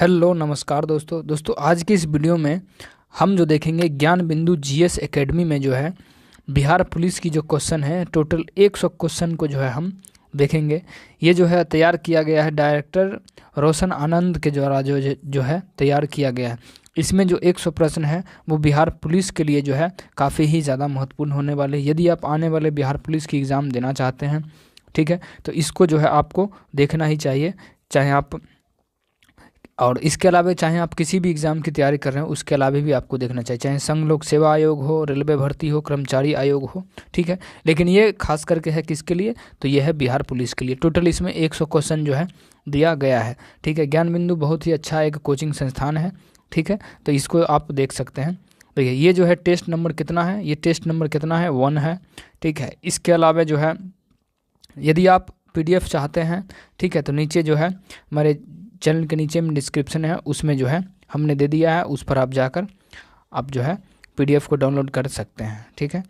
Hello नमस्कार दोस्तों आज की इस वीडियो में हम जो देखेंगे ज्ञान बिंदु जीएस एकेडमी में जो है बिहार पुलिस की जो क्वेश्चन है टोटल 100 क्वेश्चन को जो है हम देखेंगे। ये जो है तैयार किया गया है डायरेक्टर रोशन आनंद के द्वारा जो है तैयार किया गया है। इसमें जो 100 प्रश्न है वो बिहार पुलिस के लिए जो है काफ़ी ही ज़्यादा महत्वपूर्ण होने वाले। यदि आप आने वाले बिहार पुलिस की एग्ज़ाम देना चाहते हैं, ठीक है, तो इसको जो है आपको देखना ही चाहिए। चाहे आप और इसके अलावा चाहे आप किसी भी एग्ज़ाम की तैयारी कर रहे हो उसके अलावा भी आपको देखना चाहिए, चाहे संघ लोक सेवा आयोग हो, रेलवे भर्ती हो, कर्मचारी आयोग हो, ठीक है। लेकिन ये खास करके है किसके लिए, तो ये है बिहार पुलिस के लिए। टोटल इसमें 100 क्वेश्चन जो है दिया गया है, ठीक है। ज्ञान बिंदु बहुत ही अच्छा एक कोचिंग संस्थान है, ठीक है, तो इसको आप देख सकते हैं। देखिए ये जो है टेस्ट नंबर कितना है, ये टेस्ट नंबर कितना है 1 है, ठीक है। इसके अलावा जो है यदि आप PDF चाहते हैं, ठीक है, तो नीचे जो है हमारे चैनल के नीचे में डिस्क्रिप्शन है, उसमें जो है हमने दे दिया है, उस पर आप जाकर आप जो है PDF को डाउनलोड कर सकते हैं, ठीक है।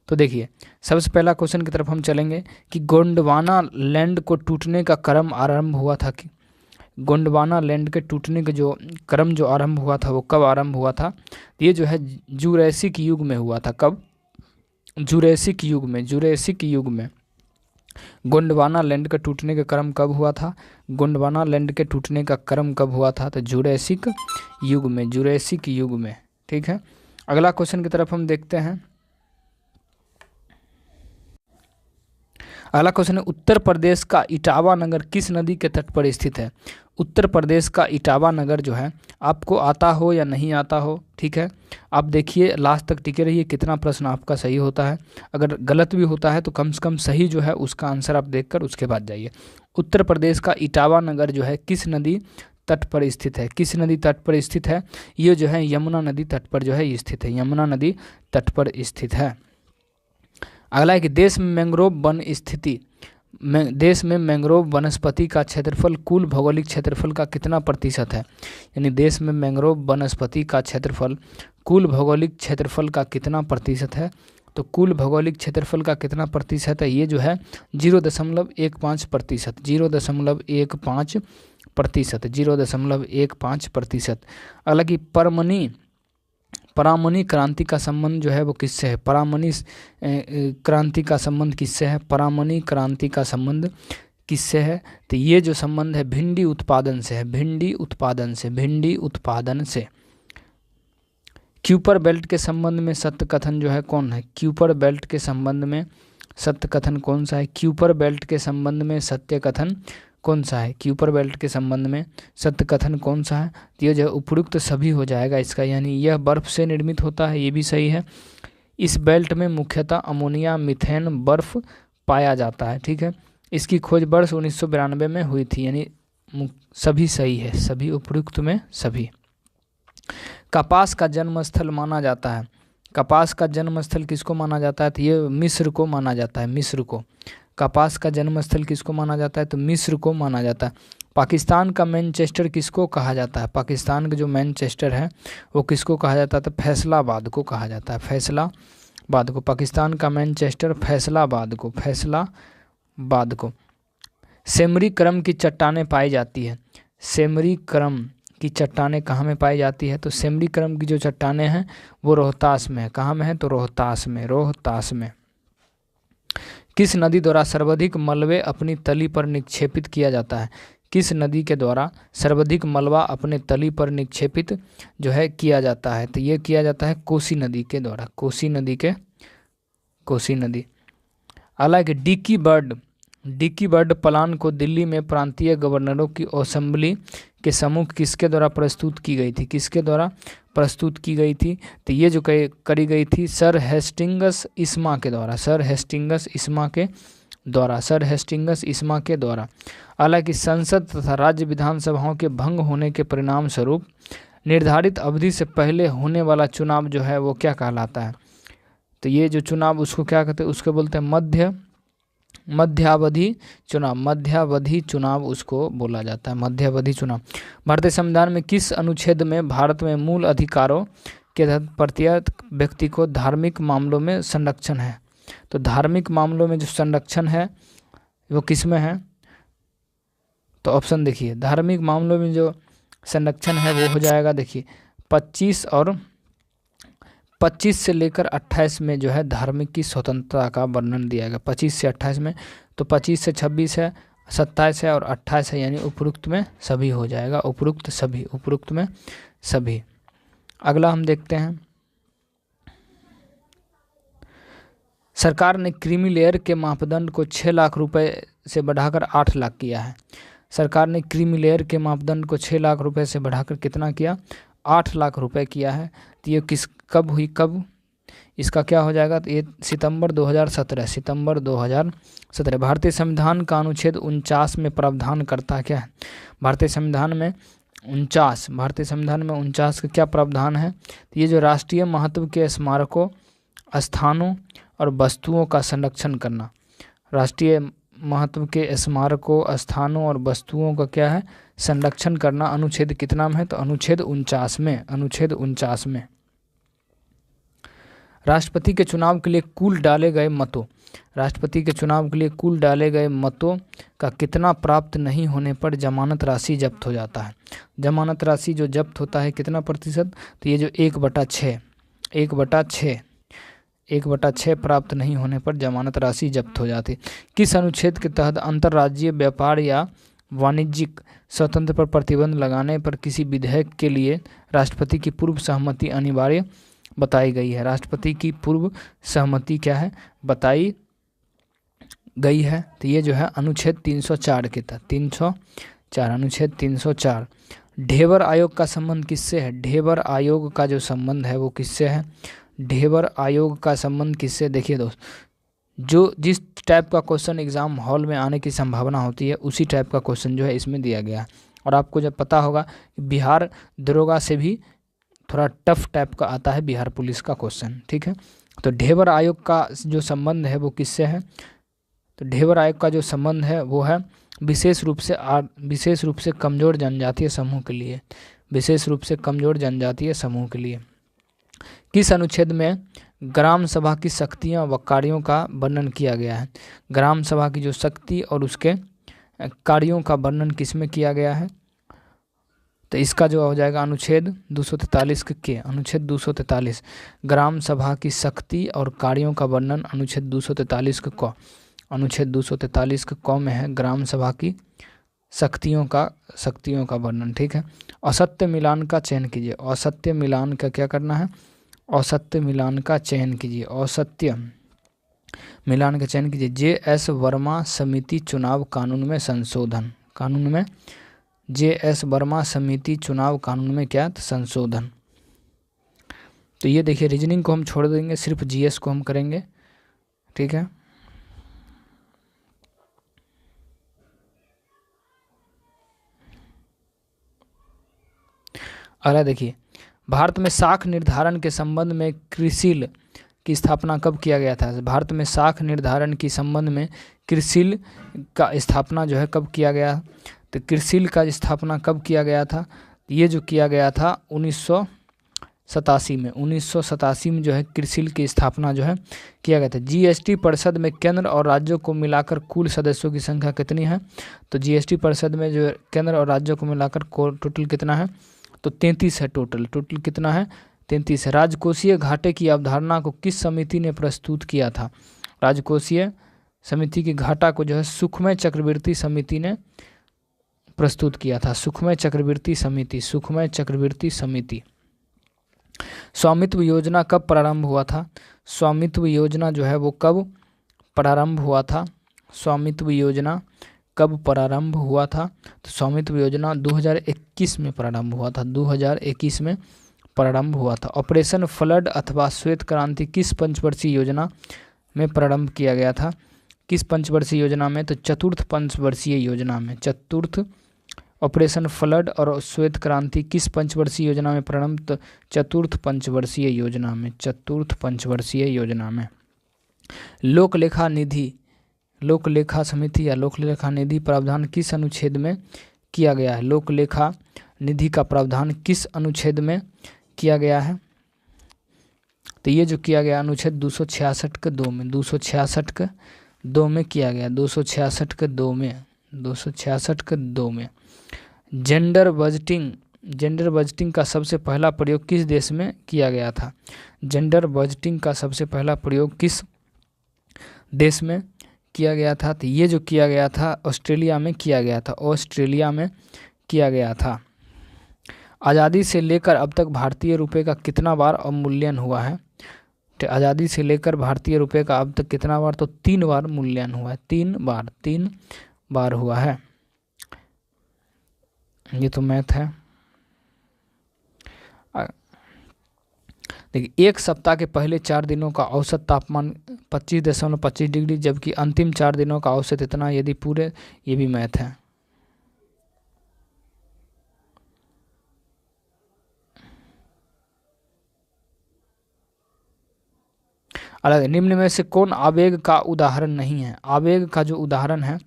तो देखिए सबसे पहला क्वेश्चन की तरफ हम चलेंगे कि गोंडवाना लैंड को टूटने का क्रम आरंभ हुआ था कि गोंडवाना लैंड के टूटने के जो क्रम जो आरंभ हुआ था वो कब आरंभ हुआ था। ये जो है जुरैसिक युग में हुआ था। कब? जुरैसिक युग में गोंडवाना लैंड के टूटने का क्रम कब हुआ था? गोंडवाना लैंड के टूटने का क्रम कब हुआ था? तो जुरैसिक युग में, ठीक है। अगला क्वेश्चन की तरफ हम देखते हैं। अगला क्वेश्चन है उत्तर प्रदेश का इटावा नगर किस नदी के तट पर स्थित है? उत्तर प्रदेश का इटावा नगर जो है आपको आता हो या नहीं आता हो, ठीक है, आप देखिए लास्ट तक टिके रहिए कितना प्रश्न आपका सही होता है। अगर गलत भी होता है तो कम से कम सही जो है उसका आंसर आप देखकर उसके बाद जाइए। उत्तर प्रदेश का इटावा नगर जो है किस नदी तट पर स्थित है? किस नदी तट पर स्थित है? ये जो है यमुना नदी तट पर जो है स्थित है, यमुना नदी तट पर स्थित है। अगला है कि देश में मैंग्रोव वन स्थिति देश में मैंग्रोव वनस्पति का क्षेत्रफल कुल भौगोलिक क्षेत्रफल का कितना प्रतिशत है? यानी देश में मैंग्रोव वनस्पति का क्षेत्रफल कुल भौगोलिक क्षेत्रफल का कितना प्रतिशत है? तो कुल भौगोलिक क्षेत्रफल का कितना प्रतिशत है? ये जो है 0.15%, 0.15%। अगला कि परामनी क्रांति का संबंध जो है वो किससे है? परामनी क्रांति का संबंध किससे है? परामनी क्रांति का संबंध किससे है? तो ये जो संबंध है भिंडी उत्पादन से है, भिंडी उत्पादन से। क्यूपर बेल्ट के संबंध में सत्य कथन जो है कौन है? क्यूपर बेल्ट के संबंध में सत्य कथन कौन सा है? क्यूपर बेल्ट के संबंध में सत्य कथन कौन सा है? क्यूपर बेल्ट के संबंध में सत्य कथन कौन सा है? तो ये जो उपयुक्त सभी हो जाएगा इसका, यानी यह बर्फ से निर्मित होता है, ये भी सही है। इस बेल्ट में मुख्यतः अमोनिया मीथेन बर्फ पाया जाता है, ठीक है। इसकी खोज वर्ष 1992 में हुई थी, यानी सभी सही है, सभी उपयुक्त में सभी। कपास का जन्मस्थल माना जाता है, कपास का जन्मस्थल किसको माना जाता है? तो ये मिस्र को माना जाता है, मिस्र को। कपास का जन्मस्थल किसको माना जाता है? तो मिस्र को माना जाता है। पाकिस्तान का मैनचेस्टर किसको कहा जाता है? पाकिस्तान का जो मैनचेस्टर है वो किसको कहा जाता है? तो फैसलाबाद को कहा जाता है, फैसलाबाद को। पाकिस्तान का मैनचेस्टर फैसलाबाद को। सेमरी क्रम की चट्टानें पाई जाती है, सेमरी क्रम की चट्टानें कहाँ में पाई जाती है? तो सेमरी क्रम की जो चट्टानें हैं वो रोहतास में है। कहाँ में है? तो रोहतास में। किस नदी द्वारा सर्वाधिक मलबे अपनी तली पर निक्षेपित किया जाता है? किस नदी के द्वारा सर्वाधिक मलबा अपने तली पर निक्षेपित जो है किया जाता है? तो ये किया जाता है कोसी नदी के द्वारा, कोसी नदी। हालांकि डिकी बर्ड प्लान को दिल्ली में प्रांतीय गवर्नरों की असेंबली के सम्मुख किसके द्वारा प्रस्तुत की गई थी? किसके द्वारा प्रस्तुत की गई थी? तो ये जो करी गई थी सर हेस्टिंग्स इस्मा के द्वारा। हालांकि संसद तथा राज्य विधानसभाओं के भंग होने के परिणाम स्वरूप निर्धारित अवधि से पहले होने वाला चुनाव जो है वो क्या कहलाता है? तो ये जो चुनाव उसको क्या कहते हैं? उसको बोलते हैं मध्यावधि चुनाव उसको बोला जाता है, मध्यावधि चुनाव। भारतीय संविधान में किस अनुच्छेद में भारत में मूल अधिकारों के तहत प्रत्येक व्यक्ति को धार्मिक मामलों में संरक्षण है? तो धार्मिक मामलों में जो संरक्षण है वो किस में है? तो ऑप्शन देखिए, धार्मिक मामलों में जो संरक्षण है वो हो जाएगा, देखिए 25 से लेकर 28 में जो है धार्मिक की स्वतंत्रता का वर्णन दिया गया, 25 से 28 में। तो 25 से 26 है, 27 है और 28 है, यानी उपरोक्त में सभी हो जाएगा, उपरोक्त सभी, उपरोक्त में सभी। अगला हम देखते हैं, सरकार ने क्रीमी लेयर के मापदंड को 6 लाख रुपए से बढ़ाकर 8 लाख किया है। सरकार ने क्रीमी लेयर के मापदंड को 6 लाख रुपए से बढ़ाकर कितना किया, 8 लाख रुपए किया है। तो ये कब हुई, कब, इसका क्या हो जाएगा, तो ये सितंबर 2017, सितंबर 2017। भारतीय संविधान का अनुच्छेद 49 में प्रावधान करता क्या है, भारतीय संविधान में 49 का क्या प्रावधान है, तो ये जो राष्ट्रीय महत्व के स्मारकों, स्थानों और वस्तुओं का संरक्षण करना, राष्ट्रीय महत्व के स्मारकों, स्थानों और वस्तुओं का क्या है, संरक्षण करना, अनुच्छेद कितना में है, तो अनुच्छेद 49 में, अनुच्छेद 49 में। राष्ट्रपति के चुनाव के लिए कुल डाले गए मतों, राष्ट्रपति के चुनाव के लिए कुल डाले गए मतों का कितना प्राप्त नहीं होने पर जमानत राशि जब्त हो जाता है। जमानत राशि जो जब्त होता है कितना प्रतिशत, तो ये जो 1/6 प्राप्त नहीं होने पर जमानत राशि जब्त हो जाती। किस अनुच्छेद के तहत अंतर्राज्यीय व्यापार या वाणिज्यिक स्वतंत्र पर प्रतिबंध लगाने पर किसी विधेयक के लिए राष्ट्रपति की पूर्व सहमति अनिवार्य बताई गई है। राष्ट्रपति की पूर्व सहमति क्या है, बताई गई है। तो ये जो है अनुच्छेद 304 के तहत 304 अनुच्छेद 304। ढेबर आयोग का संबंध किससे है? ढेबर आयोग का जो संबंध है वो किससे है? ढेबर आयोग का संबंध किससे? देखिए दोस्त, जो जिस टाइप का क्वेश्चन एग्जाम हॉल में आने की संभावना होती है उसी टाइप का क्वेश्चन जो है इसमें दिया गया है। और आपको जब पता होगा बिहार दरोगा से भी थोड़ा टफ टाइप का आता है बिहार पुलिस का क्वेश्चन, ठीक है। तो ढेबर आयोग का जो संबंध है वो किससे है? तो ढेबर आयोग का जो संबंध है वो है विशेष रूप से कमजोर जनजातीय समूह के लिए, विशेष रूप से कमजोर जनजातीय समूह के लिए। किस अनुच्छेद में ग्राम सभा की शक्तियाँ व कार्यों का वर्णन किया गया है? ग्राम सभा की जो शक्ति और उसके कार्यों का वर्णन किस में किया गया है? तो इसका जो हो जाएगा अनुच्छेद 243 के अनुच्छेद 243 ग्राम सभा की शक्ति और कार्यों का वर्णन अनुच्छेद 243 के क, अनुच्छेद 243 के क में है ग्राम सभा की शक्तियों का वर्णन, ठीक है। असत्य मिलान का चयन कीजिए। असत्य मिलान का क्या करना है? असत्य मिलान का चयन कीजिए। असत्य मिलान का चयन कीजिए। जे.एस. वर्मा समिति चुनाव कानून में संशोधन, कानून में जे.एस. वर्मा समिति चुनाव कानून में क्या? संशोधन। तो ये देखिए रीजनिंग को हम छोड़ देंगे, सिर्फ जीएस को हम करेंगे, ठीक है। अगला देखिए, भारत में साख निर्धारण के संबंध में क्रिसिल की स्थापना कब किया गया था? भारत में साख निर्धारण के संबंध में क्रिसिल का स्थापना जो है कब किया गया? तो क्रिसिल का स्थापना कब किया गया था? ये जो किया गया था 1987 में, 1987 में जो है क्रिसिल की स्थापना जो है किया गया था। जीएसटी परिषद में केंद्र और राज्यों को मिलाकर कुल सदस्यों की संख्या कितनी है? तो जीएसटी परिषद में जो केंद्र और राज्यों को मिलाकर टोटल कितना है? तो 33 है टोटल कितना है? 33 है। राजकोषीय घाटे की अवधारणा को किस समिति ने प्रस्तुत किया था? राजकोषीय समिति की घाटा को जो है सुखमय चक्रवर्ती समिति ने प्रस्तुत किया था। सुखमय चक्रवर्ती समिति। स्वामित्व योजना कब प्रारंभ हुआ था? स्वामित्व योजना जो है वो कब प्रारंभ हुआ था? स्वामित्व योजना कब प्रारंभ हुआ था? तो स्वामित्व योजना 2021 में प्रारंभ हुआ था, 2021 में प्रारंभ हुआ था। ऑपरेशन फ्लड अथवा श्वेत क्रांति किस पंचवर्षीय योजना में प्रारंभ किया गया था? किस पंचवर्षीय योजना में? तो चतुर्थ पंचवर्षीय योजना में। ऑपरेशन फ्लड और श्वेत क्रांति किस पंचवर्षीय योजना में प्रारंभ? तो चतुर्थ पंचवर्षीय योजना में। लोक लेखा समिति या लोक लेखा निधि प्रावधान किस अनुच्छेद में किया गया है? लोक लेखा निधि का प्रावधान किस अनुच्छेद में किया गया है? तो ये जो किया गया अनुच्छेद 266 के 2 में, 266 के 2 में किया गया, 266 के 2 में। जेंडर बजटिंग जेंडर बजटिंग का सबसे पहला प्रयोग किस देश में किया गया था? जेंडर बजटिंग का सबसे पहला प्रयोग किस देश में किया गया था? तो ये जो किया गया था ऑस्ट्रेलिया में किया गया था, ऑस्ट्रेलिया में किया गया था। आज़ादी से लेकर अब तक भारतीय रुपये का कितना बार अवमूल्यन हुआ है? तो आज़ादी से लेकर भारतीय रुपये का अब तक कितना बार? तो 3 बार मूल्यन हुआ है, 3 बार हुआ है। ये तो मैथ है। देखिए, एक सप्ताह के पहले 4 दिनों का औसत तापमान 25.25 डिग्री, जबकि अंतिम 4 दिनों का औसत इतना, यदि पूरे, ये भी मैथ है। अलग, निम्न में से कौन आवेग का उदाहरण नहीं है? आवेग का जो उदाहरण है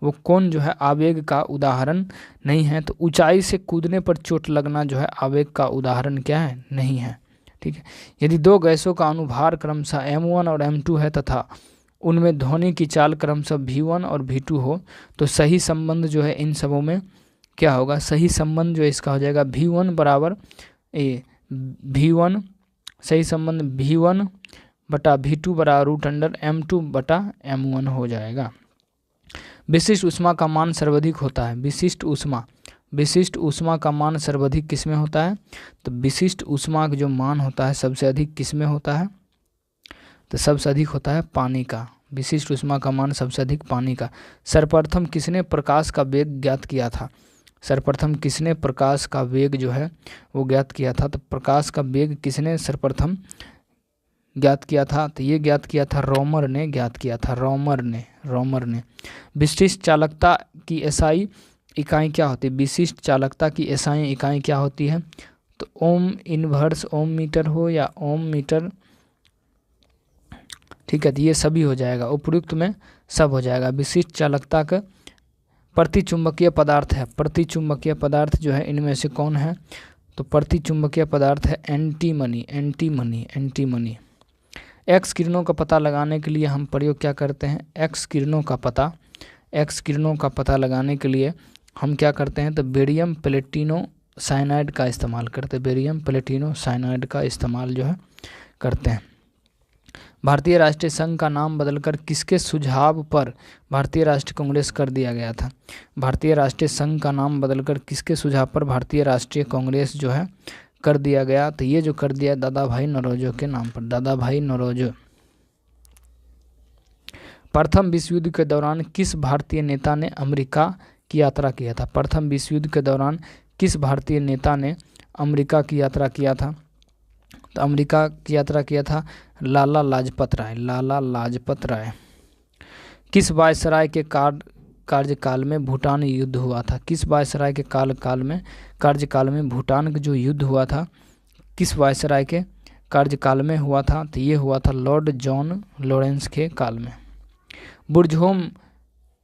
वो कौन जो है आवेग का उदाहरण नहीं है? तो ऊंचाई से कूदने पर चोट लगना जो है आवेग का उदाहरण क्या है? नहीं है। ठीक है। यदि 2 गैसों का अनुभार क्रमशः m1 और m2 है तथा उनमें ध्वनि की चाल क्रमशः v1 और v2 हो, तो सही संबंध जो है इन सबों में क्या होगा? सही संबंध जो इसका हो जाएगा v1 बराबर v1, सही संबंध v1 बटा v2 बराबर √m2 बटा m1 हो जाएगा। विशिष्ट ऊष्मा का मान सर्वाधिक होता है। विशिष्ट ऊष्मा का मान सर्वाधिक किस में होता है? तो विशिष्ट ऊष्मा का जो मान होता है सबसे अधिक किस में होता है? तो सबसे अधिक होता है पानी का। विशिष्ट ऊष्मा का मान सबसे अधिक पानी का। सर्वप्रथम किसने प्रकाश का वेग ज्ञात किया था? सर्वप्रथम किसने प्रकाश का वेग जो है वो ज्ञात किया था? तो प्रकाश का वेग किसने सर्वप्रथम ज्ञात किया था? तो ये ज्ञात किया था रोमर ने ज्ञात किया था, रोमर ने। विशिष्ट चालकता की एसआई इकाई क्या होती है? विशिष्ट चालकता की एसआई इकाई क्या होती है? तो ओम इनवर्स ओम मीटर हो या ओम मीटर। ठीक है, तो ये सभी हो जाएगा, उपयुक्त में सब हो जाएगा। विशिष्ट चालकता का प्रतिचुंबकीय पदार्थ है। प्रतिचुंबकीय पदार्थ जो है इनमें से कौन है? तो प्रतिचुंबकीय पदार्थ है एंटीमनी। एक्स किरणों का पता लगाने के लिए हम प्रयोग क्या करते हैं? एक्स किरणों का पता लगाने के लिए हम क्या करते हैं? तो बेरियम प्लेटिनो साइनाइड का इस्तेमाल करते हैं। बेरियम प्लेटिनो साइनाइड का इस्तेमाल जो है करते हैं। भारतीय राष्ट्रीय संघ का नाम बदलकर किसके सुझाव पर भारतीय राष्ट्रीय कांग्रेस कर दिया गया था? भारतीय राष्ट्रीय संघ का नाम बदलकर किसके सुझाव पर भारतीय राष्ट्रीय कांग्रेस जो है कर दिया गया? तो ये जो कर दिया दादा भाई नौरोजी के नाम पर, दादा भाई नौरोजी। प्रथम विश्व युद्ध के दौरान किस भारतीय नेता ने अमेरिका की यात्रा किया था? प्रथम विश्व युद्ध के दौरान किस भारतीय नेता ने अमेरिका की यात्रा किया था? तो अमेरिका की यात्रा किया था लाला लाजपत राय। किस वायसराय के कार्यकाल में भूटान युद्ध हुआ था? किस वायसराय के कार्यकाल में भूटान का जो युद्ध हुआ था किस वायसराय के कार्यकाल में हुआ था? तो ये हुआ था लॉर्ड जॉन लॉरेंस के काल में। बुर्जहोम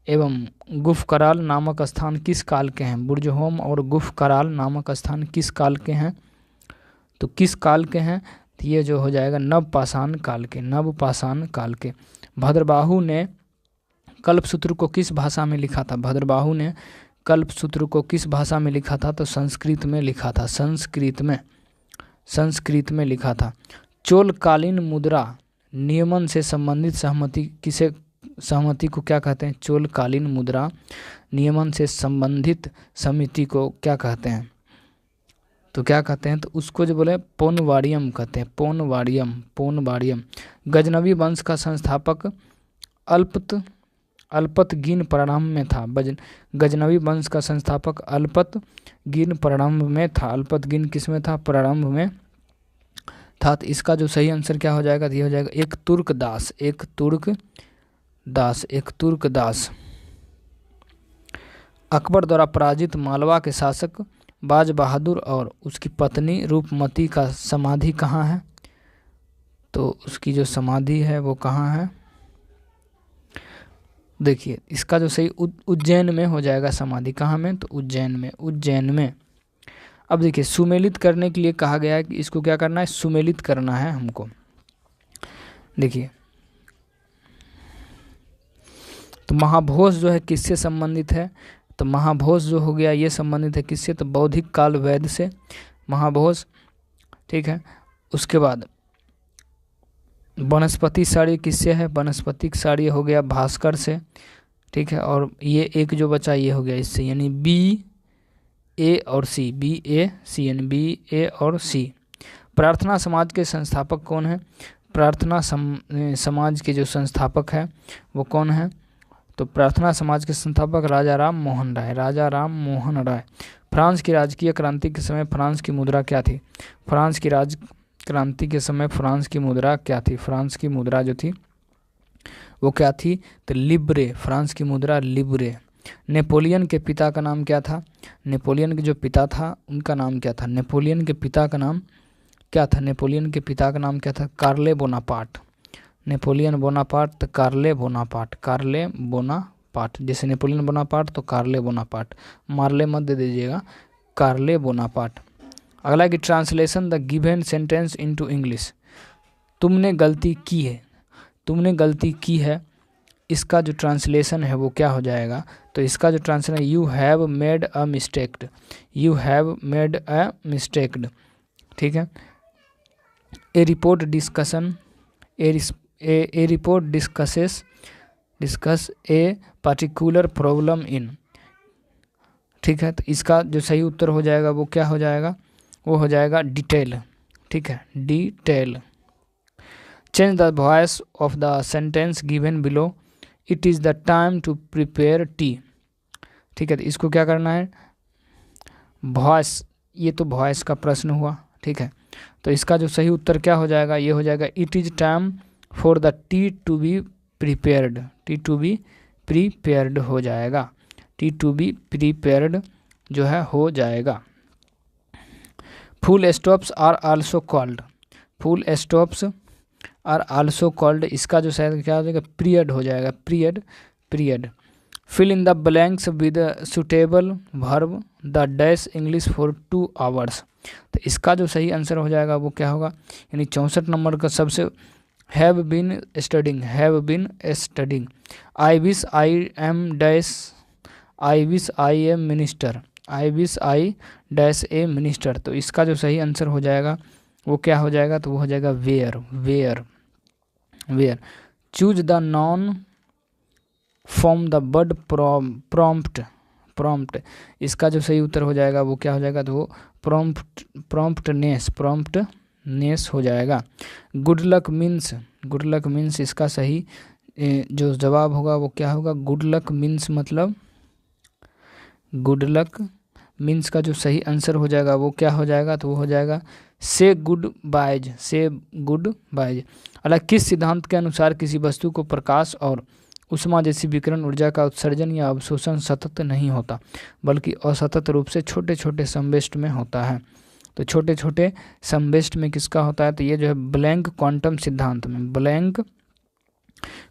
एवं गुफकराल नामक स्थान किस काल के हैं? बुर्जहोम और गुफकराल नामक स्थान किस काल के हैं? तो किस काल के हैं? तो ये जो हो जाएगा नवपाषाण काल के। भद्रबाहु ने कल्पसूत्र को किस भाषा में लिखा था? भद्रबाहु ने कल्पसूत्र को किस भाषा में लिखा था? तो संस्कृत में लिखा था, संस्कृत में लिखा था। चोलकालीन मुद्रा नियमन से संबंधित सहमति को क्या कहते हैं? चोलकालीन मुद्रा नियमन से संबंधित समिति को क्या कहते हैं? तो क्या कहते हैं? तो उसको जो बोले पौनवाड़ियम कहते हैं, पौनवाड़ियम। गजनवी वंश का संस्थापक अल्पतगीन प्रारंभ में था। गजनवी वंश का संस्थापक अल्पतगीन प्रारंभ में था। अल्पतगीन किस में था? प्रारंभ में था। तो इसका जो सही आंसर क्या हो जाएगा? ये हो जाएगा एक तुर्क दास। अकबर द्वारा पराजित मालवा के शासक बाज बहादुर और उसकी पत्नी रूपमती का समाधि कहाँ है? तो उसकी जो समाधि है वो कहाँ है? देखिए, इसका जो सही उज्जैन में हो जाएगा समाधि। कहाँ में? तो उज्जैन में। अब देखिए, सुमेलित करने के लिए कहा गया है कि इसको क्या करना है? सुमेलित करना है हमको। देखिए, तो महाघोष जो है किससे संबंधित है? तो महाभोज जो हो गया ये संबंधित है किससे, तो बौद्धिक काल वेद से, महाभोज, ठीक है। उसके बाद वनस्पति साड़ी किससे है, वनस्पतिक साड़ी हो गया भास्कर से, ठीक है। और ये एक जो बचा ये हो गया इससे, यानी बी ए और सी, बी ए सी, यानी बी ए और सी। प्रार्थना समाज के संस्थापक कौन है, प्रार्थना समाज के जो संस्थापक है वो कौन है, तो प्रार्थना समाज के संस्थापक राजा राम मोहन राय, राजा राम मोहन राय। फ्रांस की राजकीय क्रांति के समय फ्रांस की मुद्रा क्या थी, फ्रांस की क्रांति के समय फ्रांस की मुद्रा क्या थी, फ्रांस की मुद्रा जो थी वो क्या थी, तो लिब्रे, फ्रांस की मुद्रा लिब्रे। नेपोलियन के पिता का नाम क्या था, नेपोलियन के जो पिता था उनका नाम क्या था, नेपोलियन के पिता का नाम क्या था, नेपोलियन के पिता का नाम क्या था, कार्ले बोनापार्ट, नेपोलियन बोनापार्ट तो कार्ले बोनापार्ट, कार्ले बोनापार्ट, जैसे नेपोलियन बोनापार्ट तो कार्ले बोनापार्ट, मार्ले मत दे दीजिएगा, कार्ले बोनापार्ट। अगला कि translation the given sentence into English, तुमने गलती की है, तुमने गलती की है, इसका जो ट्रांसलेशन है वो क्या हो जाएगा, तो इसका जो translation, you have made a mistaked, you have made a mistaked, ठीक है। A report discussion, a report discuss a particular problem in, ठीक है। तो इसका जो सही उत्तर हो जाएगा वो क्या हो जाएगा, वो हो जाएगा डिटेल, ठीक है, detail. Change the voice of the sentence given below, it is the time to prepare tea, ठीक है। तो इसको क्या करना है, वॉइस, ये तो वॉइस का प्रश्न हुआ, ठीक है। तो इसका जो सही उत्तर क्या हो जाएगा, ये हो जाएगा it is time for the tea to be prepared, tea to be prepared हो जाएगा, टी टू बी प्रिपेयर्ड जो है हो जाएगा। Full stops are also called, full stops are also called, इसका जो शायद क्या हो जाएगा, पीरियड हो जाएगा, period, period. Fill in the blanks with suitable verb the dash English for 2 hours, तो इसका जो सही आंसर हो जाएगा वो क्या होगा, यानी 64 नंबर का सबसे, have been studying, have been studying. I wish I am dash, I wish I am minister, I wish I dash a minister, तो इसका जो सही आंसर हो जाएगा वो क्या हो जाएगा, तो वो हो जाएगा where, where, where. Choose the noun from the word prompt, prompt, इसका जो सही उत्तर हो जाएगा वो क्या हो जाएगा, तो वो प्रॉम्प्टनेस, प्रॉम्प्टनेस हो जाएगा। Good luck means, good luck means इसका सही जो जवाब होगा वो क्या होगा, गुड लक मीन्स मतलब, गुड लक मीन्स का जो सही आंसर हो जाएगा वो क्या हो जाएगा, तो वो हो जाएगा से गुड बाइज, से गुड बाइज। अलग किस सिद्धांत के अनुसार किसी वस्तु को प्रकाश और उष्मा जैसी विकिरण ऊर्जा का उत्सर्जन या अवशोषण सतत नहीं होता, बल्कि असतत रूप से छोटे छोटे समवेष्ट में होता है, तो छोटे छोटे समवेष्ट में किसका होता है, तो ये जो है ब्लैंक क्वांटम सिद्धांत में, ब्लैंक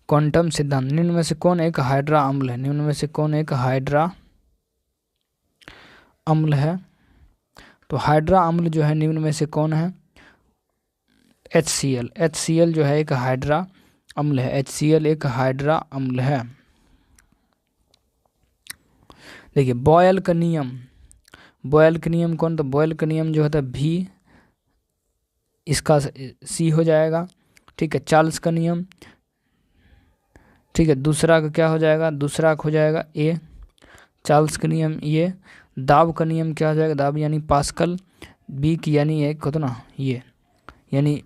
क्वांटम सिद्धांत। निम्न में से कौन एक हाइड्रा अम्ल है, निम्न में से कौन एक हाइड्रा अम्ल है, तो हाइड्रा अम्ल जो है निम्न में से कौन है, HCl, HCl जो है एक हाइड्रा अम्ल है, HCl एक हाइड्रा अम्ल है। देखिए बॉयल का नियम, बॉयल का नियम कौन, तो बॉयल का नियम जो होता है भी, इसका सी हो जाएगा, ठीक है। चार्ल्स का नियम, ठीक है, दूसरा का क्या हो जाएगा, दूसरा का हो जाएगा ए, चार्ल्स का नियम ये। दाब का नियम क्या हो जाएगा, दाब यानी पास्कल, बी की यानी एक होता ना ये, यानी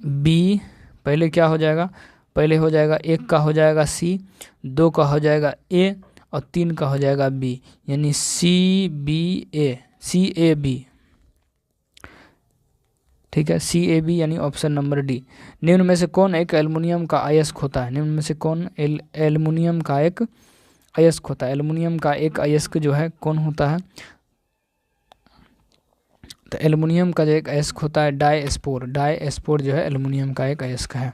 बी पहले क्या हो जाएगा, पहले हो जाएगा एक का हो जाएगा सी, 2 का हो जाएगा ए और 3 का हो जाएगा बी, यानी CBA, CAB, ठीक है, CAB यानी ऑप्शन नंबर डी। निम्न में से कौन एक एल्युमिनियम का अयस्क होता है, निम्न में से कौन एल्युमिनियम का एक अयस्क होता है, एल्युमिनियम का एक अयस्क जो है कौन होता है, तो एल्युमिनियम का जो एक अयस्क होता है डायस्पोर, डायस्पोर जो है एल्युमिनियम का एक अयस्क है।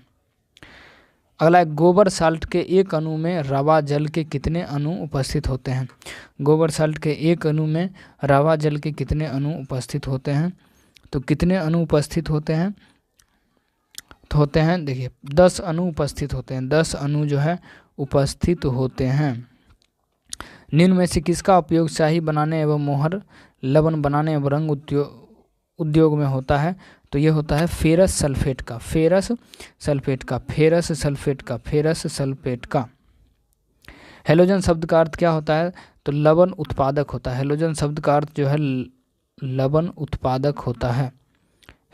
अगला गोबर साल्ट के एक अणु में रवा जल के कितने अणु उपस्थित होते हैं, गोबर साल्ट के एक अणु में रवा जल के कितने अणु उपस्थित होते हैं, तो कितने अणु उपस्थित होते हैं, तो होते हैं देखिए 10 अणु उपस्थित होते हैं, 10 अणु जो है उपस्थित होते हैं। निम्न में से किसका उपयोग स्याही बनाने एवं मोहर, लवण बनाने एवं रंग उद्योग में होता है? तो ये होता है फेरस सल्फेट का, फेरस सल्फेट का, फेरस सल्फेट का, फेरस सल्फेट का। हेलोजन शब्द का अर्थ क्या होता है? तो लवण उत्पादक होता है। हेलोजन शब्द का अर्थ जो है लवण उत्पादक होता है।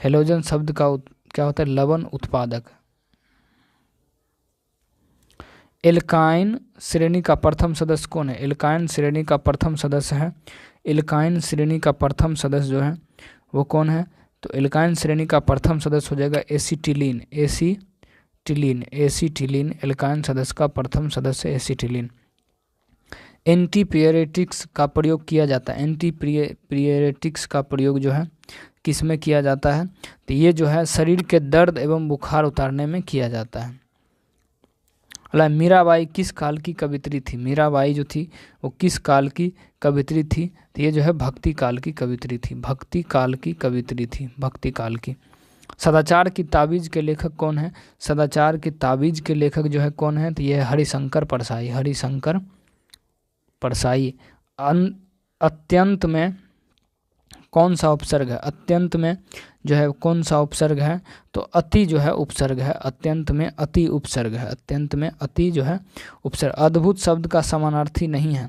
हेलोजन शब्द का क्या होता है? लवण उत्पादक। एल्काइन श्रेणी का प्रथम सदस्य कौन है? एल्काइन श्रेणी का प्रथम सदस्य है, एल्काइन श्रेणी का प्रथम सदस्य जो है वो कौन है? तो एल्काइन श्रेणी का प्रथम सदस्य हो जाएगा एसिटिलीन, एसिटिलीन, एसिटिलीन एल्काइन सदस्य का प्रथम सदस्य एसिटिलीन। एंटीपिरेटिक्स का प्रयोग किया जाता है, एंटीपिरेटिक्स का प्रयोग जो है किस में किया जाता है? तो ये जो है शरीर के दर्द एवं बुखार उतारने में किया जाता है। मीराबाई किस काल की कवित्री थी? मीराबाई जो थी वो किस काल की कवित्री थी? तो ये जो है भक्ति काल की कवित्री थी, भक्ति काल की कवित्री थी, भक्ति काल की। सदाचार की ताबीज के लेखक कौन है? सदाचार की ताबीज के लेखक जो है कौन है? तो ये हरिशंकर परसाई, हरिशंकर परसाई। अत्यंत में कौन सा उपसर्ग है? अत्यंत में जो है कौन सा उपसर्ग है? तो अति जो है उपसर्ग है, अत्यंत में अति उपसर्ग है, अत्यंत में अति जो है उपसर्ग। अद्भुत शब्द का समानार्थी नहीं है,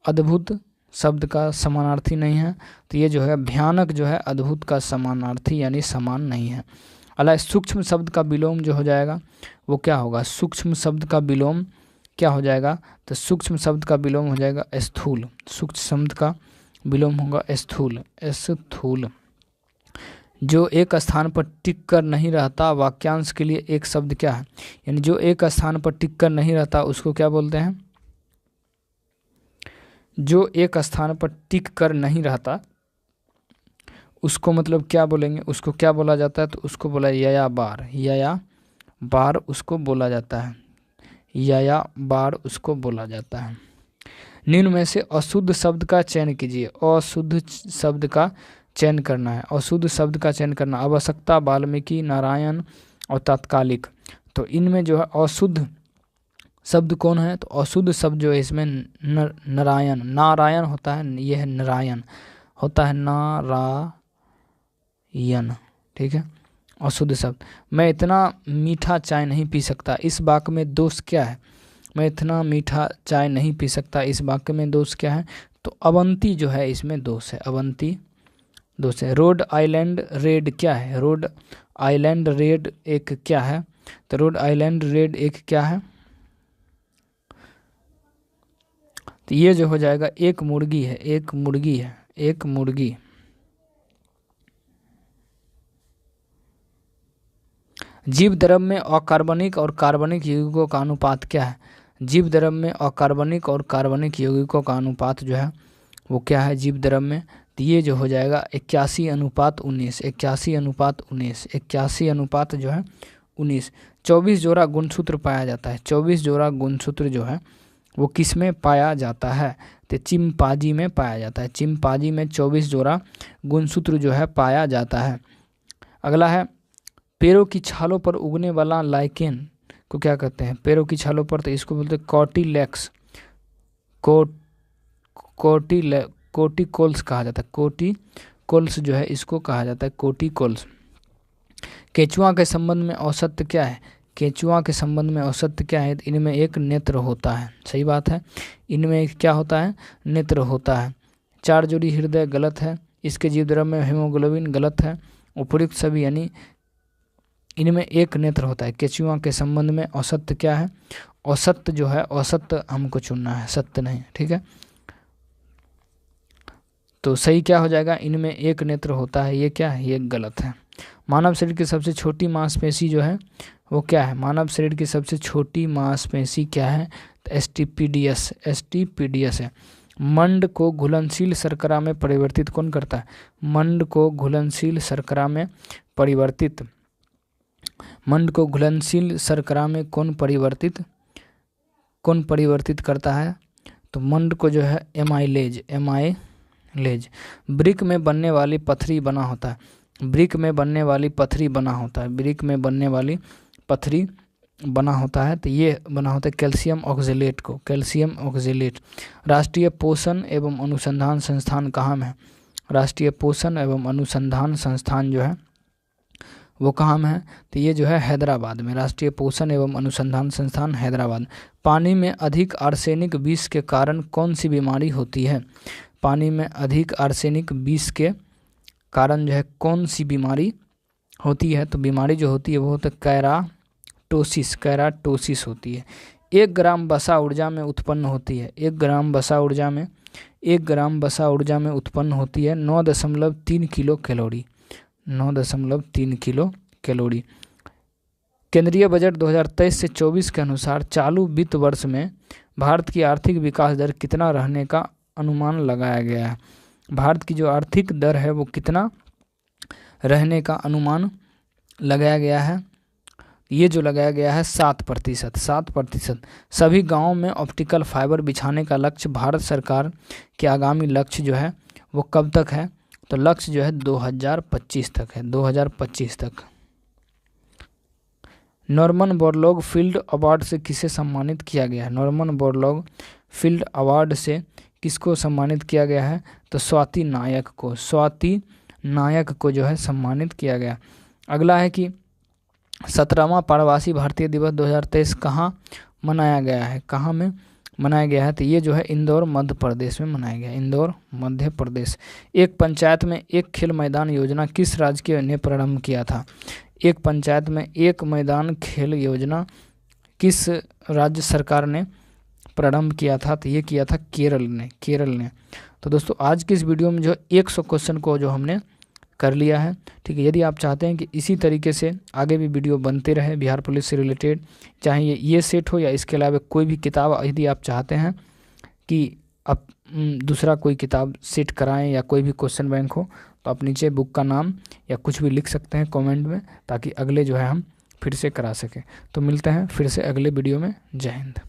अद्भुत शब्द का समानार्थी नहीं है, तो ये जो है भयानक जो है अद्भुत का समानार्थी यानी समान नहीं है। अला सूक्ष्म शब्द का विलोम जो हो जाएगा वो क्या होगा? सूक्ष्म शब्द का विलोम क्या हो जाएगा? तो सूक्ष्म शब्द का विलोम हो जाएगा स्थूल, सूक्ष्म शब्द का विलोम होगा स्थूल, स्थूल। जो एक स्थान पर टिक कर नहीं रहता, वाक्यांश के लिए एक शब्द क्या है? यानी जो एक स्थान पर टिक कर नहीं रहता उसको क्या बोलते हैं? जो एक स्थान पर टिक कर नहीं रहता उसको मतलब क्या बोलेंगे? उसको क्या बोला जाता है? तो उसको बोला यया बार, यया बार उसको बोला जाता है, यया बार उसको बोला जाता है। निम्न में से अशुद्ध शब्द का चयन कीजिए। अशुद्ध शब्द का चयन करना है, अशुद्ध शब्द का चयन करना। आवश्यकता, वाल्मीकि, नारायण और तात्कालिक। तो इनमें जो है अशुद्ध शब्द कौन है? तो अशुद्ध शब्द जो है इसमें नारायण, नारायण होता है, यह है नारायण होता है, नारायण, ठीक है, अशुद्ध शब्द। मैं इतना मीठा चाय नहीं पी सकता, इस वाक्य में दोष क्या है? मैं इतना मीठा चाय नहीं पी सकता, इस वाक्य में दोष क्या है? तो अवंती जो है इसमें दोष है, अवंती दोष है। रोड आइलैंड रेड क्या है? रोड आइलैंड रेड एक क्या है? तो रोड आइलैंड रेड एक क्या है? तो ये जो हो जाएगा एक मुर्गी है, एक मुर्गी है, एक मुर्गी। जीव द्रव में अकार्बनिक और कार्बनिक यौगिकों का अनुपात क्या है? जीव द्रव में अकार्बनिक और कार्बनिक यौगिकों का अनुपात जो है वो क्या है जीव द्रव में? तो ये जो हो जाएगा 81:19, 81:19, 81 जो है 19। 24 जोड़ा गुणसूत्र पाया जाता है, 24 जोड़ा गुणसूत्र जो है वो किस में पाया जाता है? तो चिंपांजी में पाया जाता है, चिंपांजी में 24 जोड़ा गुणसूत्र जो है पाया जाता है। अगला है पेड़ों की छालों पर उगने वाला लाइकेन को क्या कहते हैं? पेड़ों की छालों पर, तो इसको बोलते हैं कॉटिलेक्स, कोटिकोल्स कहा जाता है, कोटिकोल्स जो है इसको कहा जाता है कोटिकोल्स। केंचुआ के संबंध में औसत क्या है? केंचुआ के संबंध में औसत क्या है? इनमें एक नेत्र होता है, सही बात है, इनमें क्या होता है? नेत्र होता है। 4 जोड़ी हृदय गलत है, इसके जीव द्रव में हेमोग्लोबिन गलत है, उपयुक्त सभी यानी इनमें एक नेत्र होता है। केंचुआ के संबंध में औसत क्या है? औसत जो है, औसत हमको चुनना है, सत्य नहीं, ठीक है। तो सही क्या हो जाएगा? इनमें एक नेत्र होता है, ये क्या है? ये गलत है। मानव शरीर की सबसे छोटी मांसपेशी जो है वो क्या है? मानव शरीर की सबसे छोटी मांसपेशी क्या है? तो एस्टिपीडियस, एस्टिपीडियस है। मंड को घुलनशील शर्करा में परिवर्तित कौन करता है? मंड को घुलनशील शर्करा में परिवर्तित, मंड को घुलनशील शर्करा में कौन परिवर्तित करता है? तो मंड को जो है एमाइलेज, एमाइलेज। ब्रिक में बनने वाली पथरी बना होता है, ब्रिक में बनने वाली पथरी बना होता है, ब्रिक में बनने वाली पथरी बना होता है, तो ये बना होता है कैल्शियम ऑक्जेलेट को, कैल्शियम ऑक्जेलेट। राष्ट्रीय पोषण एवं अनुसंधान संस्थान कहाँ में है? राष्ट्रीय पोषण एवं अनुसंधान संस्थान जो है वो कहाँ में है? तो ये जो है हैदराबाद में, राष्ट्रीय पोषण एवं अनुसंधान संस्थान हैदराबाद। पानी में अधिक आर्सेनिक विष के कारण कौन सी बीमारी होती है? पानी में अधिक आर्सेनिक विष के कारण जो है कौन सी बीमारी होती है? तो बीमारी जो होती है वो होता है कैराटोसिस, कैराटोसिस होती है। 1 ग्राम वसा ऊर्जा में उत्पन्न होती है, 1 ग्राम वसा ऊर्जा में, 1 ग्राम वसा ऊर्जा में उत्पन्न होती है 9.3 किलो कैलोरी, 9.3 किलो कैलोरी। केंद्रीय बजट 2023 से 24 के अनुसार चालू वित्त वर्ष में भारत की आर्थिक विकास दर कितना रहने का अनुमान लगाया गया है? भारत की जो आर्थिक दर है वो कितना रहने का अनुमान लगाया गया है? ये जो लगाया गया है 7%, 7%। सभी गांवों में ऑप्टिकल फाइबर बिछाने का लक्ष्य भारत सरकार के आगामी लक्ष्य जो है वो कब तक है? तो लक्ष्य जो है 2025 तक है, 2025 तक। नॉर्मन बोरलॉग फील्ड अवार्ड से किसे सम्मानित किया गया है? नॉर्मन बोरलॉग फील्ड अवार्ड से किसको सम्मानित किया गया है? तो स्वाति नायक को, स्वाति नायक को जो है सम्मानित किया गया। अगला है कि 17वां प्रवासी भारतीय दिवस 2023 कहाँ मनाया गया है? कहाँ में मनाया गया है? तो ये जो है इंदौर मध्य प्रदेश में मनाया गया, इंदौर मध्य प्रदेश। एक पंचायत में एक खेल मैदान योजना किस राज्य ने प्रारंभ किया था? एक पंचायत में एक मैदान खेल योजना किस राज्य सरकार ने प्रारंभ किया था? तो ये किया था केरल ने, केरल ने। तो दोस्तों आज की इस वीडियो में जो 100 क्वेश्चन को जो हमने कर लिया है, ठीक है। यदि आप चाहते हैं कि इसी तरीके से आगे भी वीडियो बनते रहे बिहार पुलिस से रिलेटेड, चाहे ये सेट हो या इसके अलावा कोई भी किताब, यदि आप चाहते हैं कि आप दूसरा कोई किताब सेट कराएं या कोई भी क्वेश्चन बैंक हो, तो आप नीचे बुक का नाम या कुछ भी लिख सकते हैं कमेंट में, ताकि अगले जो है हम फिर से करा सकें। तो मिलते हैं फिर से अगले वीडियो में। जय हिंद।